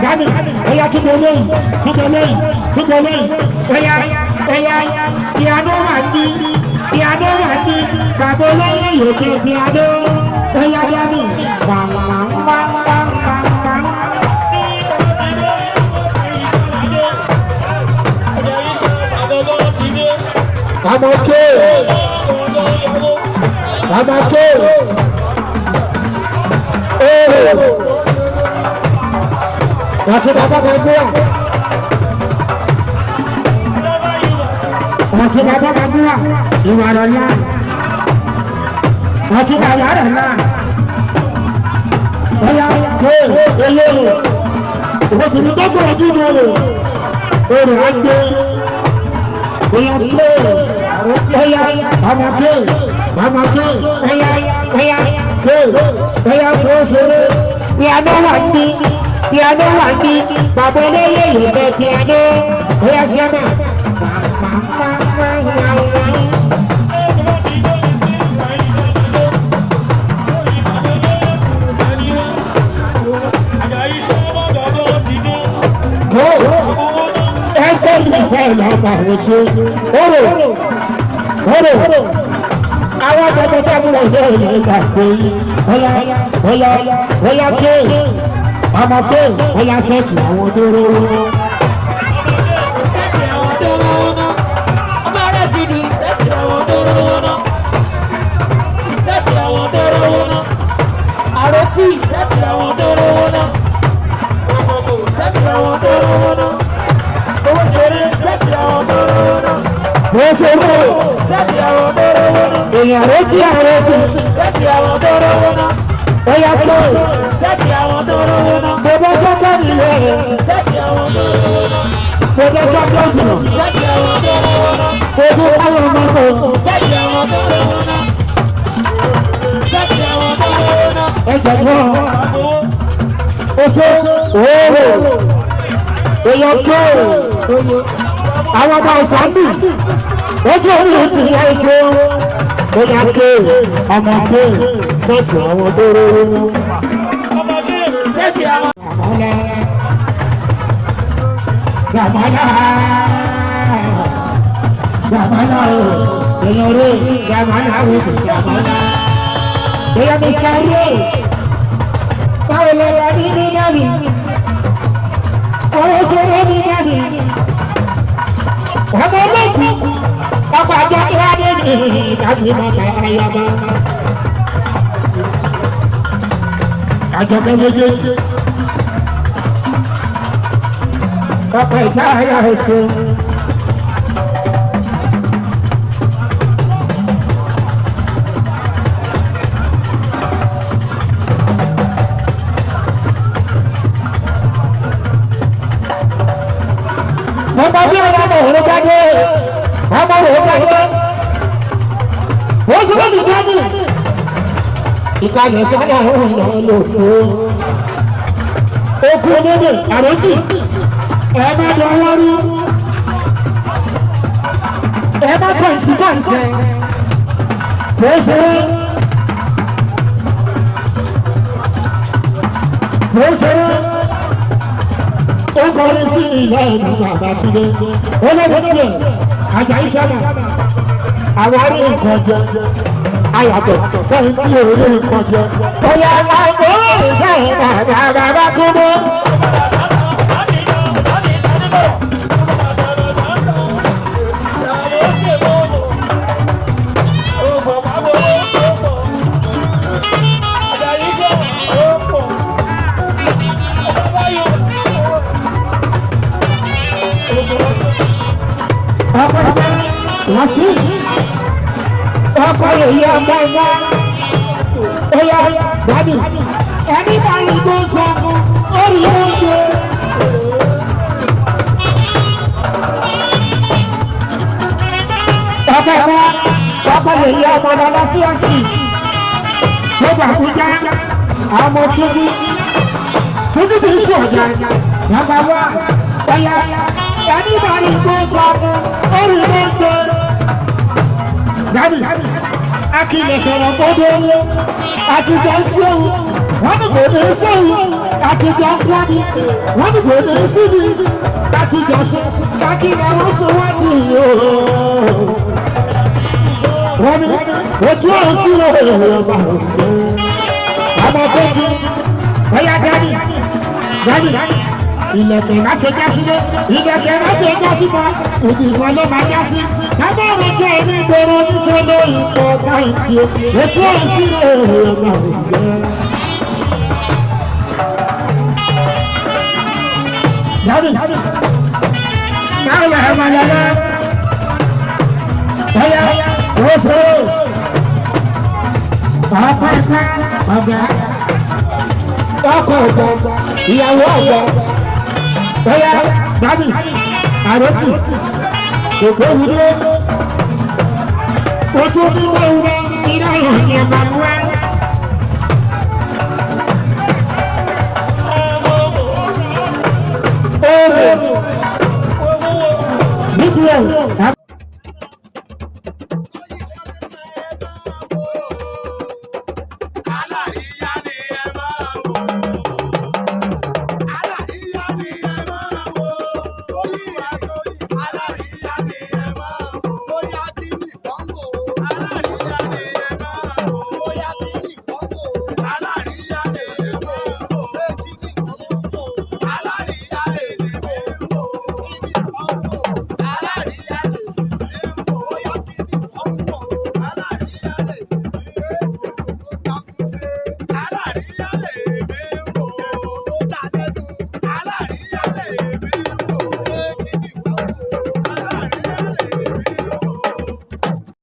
Dami, oya túbọ̀ lóyìn, túbọ̀ lóyìn, túbọ̀ lóyìn, oya, piano wà ní, bàbá olóyè yòókè piano, oya Dami, Amake. Mati bàbá Magua. Ìwà rọ̀lá. Mati bàbá rọ̀lá. Oya olóòrò. Ìwọ̀kùnrin tó gbọ́dọ̀ dúró rẹ̀. Orò àgbẹ̀. Oya Amake. Oya kò ṣeré. Piano wà ní, bàbá olóyè yòókè piano. Oya ṣẹ́nà. Ẹsẹ̀ ìgbà ìlànà òṣè. Orò. Àwọn akẹ́kọ̀ọ́ tó múlò ní ìlú ìgbà pé oya ké ọmọ pé oya sẹ́ẹ̀tì àwọn tó rówó. Sẹ́ẹ̀tì àwọn tó rówó náà. Ọmọ rẹ̀ sì ni sẹ́ẹ̀tì àwọn tó rówó náà. Sẹ́ẹ̀tì àwọn tó rówó náà. Àrètí sẹ́ẹ̀tì àwọn tó rówó náà. Òkòkò sẹ́ẹ̀tì àwọn tó rówó náà. Owó ṣeré sẹ́ẹ̀tì àwọn tó rówó náà. Wọ́n ṣe mú sẹ́ẹ̀tì àwọn tó rówó náà. èèyàn àrètí. Sẹ́ẹ̀tì àwọn tó rówó náà. Oya ké Sẹ́ẹ̀tì àwọn tó rówó náà. gbogbo jọ́jọ́ nílé Sẹ́ẹ̀tì àwọn tó rówó náà. gbogbo jọ́jọ́ jùlọ Sẹ́ẹ̀tì àwọn tó rówó náà. gbogbo káwọn ọmọ kò Sẹ́ẹ̀tì àwọn tó rówó náà. Sẹ́ẹ̀tì àwọn tó rówó náà. ẹ̀jẹ̀ gbọ́ oṣù òórò èèyàn ké àwọn ọmọ ọ̀sánì ojú orí ti yá iṣẹ́ oya ké ọmọ ké sẹ́ẹ̀tì àwọn tó rówó. Sẹ́ẹ̀tì àwọn. Yamana, èèyàn rẹ̀ Yamana wò Yamana. Èèyàn Mr. Ray, báwo lè wà ní Nínàbì? Owó ṣeré Nínàbì. Ọmọ olókùn, ọkọ̀ àjọ ìwádìí ní láti mọ̀ta ayaba. Àjọkẹ́ méjèèjì. Ọkọ̀ ìjà ara ẹ̀sẹ̀. Ọmọ bí ọmọ òun jáde, ọmọ òun jáde. Wọ́n sọ wọ́n ti jáde. Ìkànnì sọ́dọ̀ òun lọ lòdò. Okùn onídìí àrètí. Ẹ má dọwọ́ rú. Ẹ má kọ̀ǹtì kọ̀ǹtì. Kò ṣe ó kọrin sí ìyá ìlú bàbá Túndé. Olóògbé tiẹ̀ Àjàyí sábà. Àwọn arí nǹkan jẹ. Ayàtọ̀ sẹ́yìn tí òun ní nǹkan jẹ. Bóyá àgbọ̀rọ̀ ìjà ìbàdà bàbá Túndé. Wasi, ọkọ yìí ọmọ ẹgbẹ, oya dadi, ẹni bá yìí tó sọ fún orí oúnjẹ. Ọkọ yìí ọmọ lọlọ sí ọsì, gbogbo Àbújá, ọmọ Túnjí kì í sùn ọjà, yàgbá wá, oya ẹni bá yìí tó sọ fún orí oúnjẹ. Dadi, akílẹ̀ sọ̀rọ̀ gbọ́dọ̀ owó àti ìjà ń sẹ́wọ̀n, wọ́n ní kò ní sẹ́wọ̀n. àtijọ́ ń wá ní wọ́n ní kò ní sí ní àtijọ́ sọ kákìrì àwọn sọ wọ́n ti yọ. wọ́n ní ojú ọ̀hún sí lọ́wọ́ ọba ọmọ tó ti ọ̀yá dání ilẹ̀kẹ̀ láti já sílé ilẹ̀kẹ̀ láti já síta òdì ìwọ̀n ló máa já sí. lábẹ́ òun jẹ́ ẹni gbòòrò níṣẹ́lẹ̀ ìpọ̀ káìtì ojú ọ̀hún sí lọ́wọ́ ọba Dani, now we have another. Oya, oso. Ọkọ ọ̀gá. Ọkọ ọ̀gá. Ìyàwó ọ̀gá. Oya, Dani, àròtì. Òkè wúlò. Ojú bí wọ́n wúlò. Ìdáhùn ni ẹ̀bà wá.